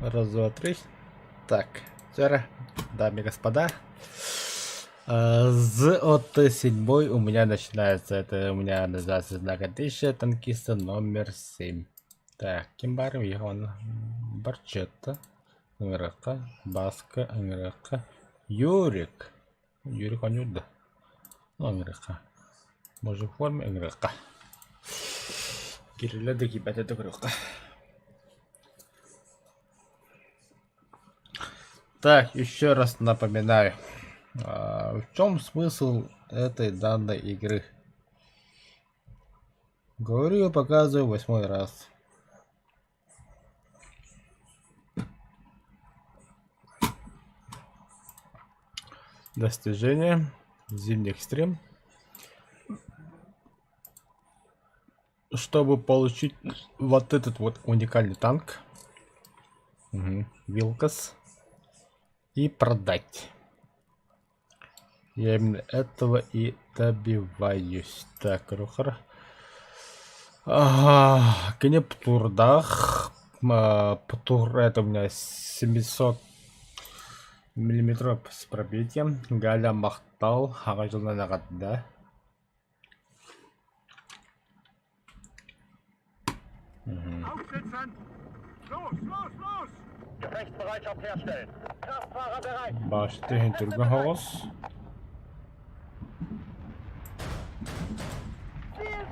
Раз, два, три. Так, вчера, дамы и господа, от 7 у меня начинается, это у меня называется знак отличия танкиста номер 7. Так, Кимбар, Вихон, Барчетта, Нграка, Баска, Нграка, Юрик. Юрик он юрда. Ну, Нграка. Может в форме Нграка. Кирилла докипать это грюха. Так, еще раз напоминаю, в чем смысл этой данной игры? Говорю и показываю 8-й раз. Достижение. Зимний экстрим. Чтобы получить вот этот вот уникальный танк. Вилкас. И продать. Я именно этого и добиваюсь. Так, Рухар. Кенептурдах. Птур, это у меня 700 миллиметров с пробитием. Галя Махтал. Агажылна нагадда. Aufsitzen! Los, los, los! Gefechtsbereitschaft herstellen. Kraftfahrer bereit. Башты хентурган хоос.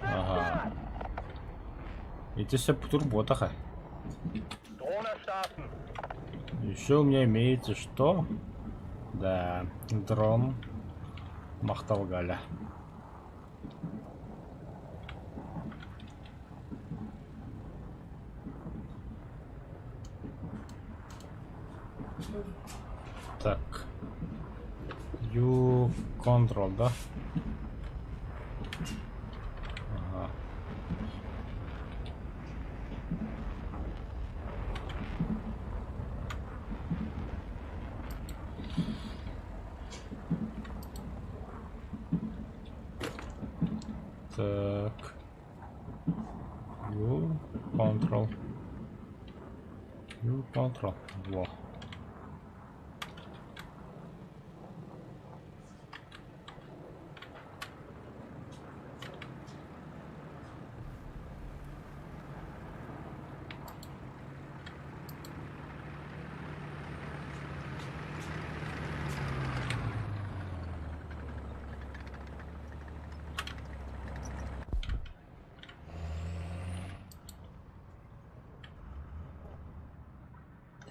Ага. Эти все турботаха. Drohne starten. Еще у меня имеется что? Да, дрон Махтал Галя. Так. You control, да? Ага. Так. You control. You control. Во.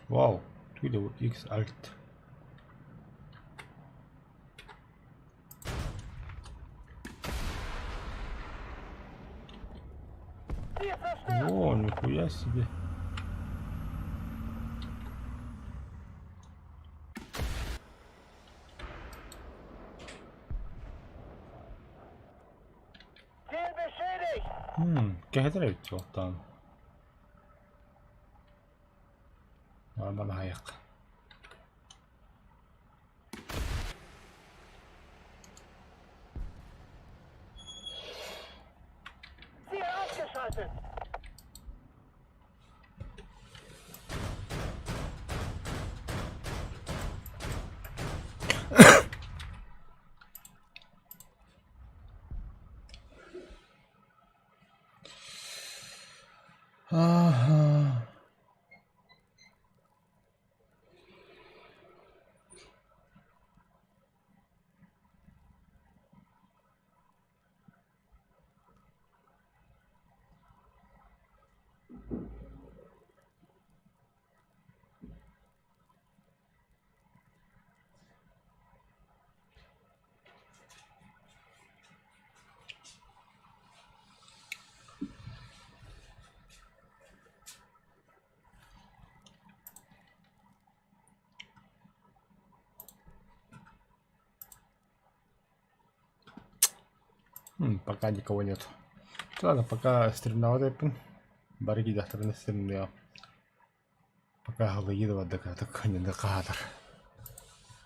Вау, Twitter X Alt. О, нихуя себе. Ziel beschädigt! كهدري بتوطان. ما معيق. Ziel ausgeschaltet! Ага. Пока никого нет. Ладно, пока стрим на вот барыги дахтарны стрим. Пока галыйды вадыка, так не на кадр.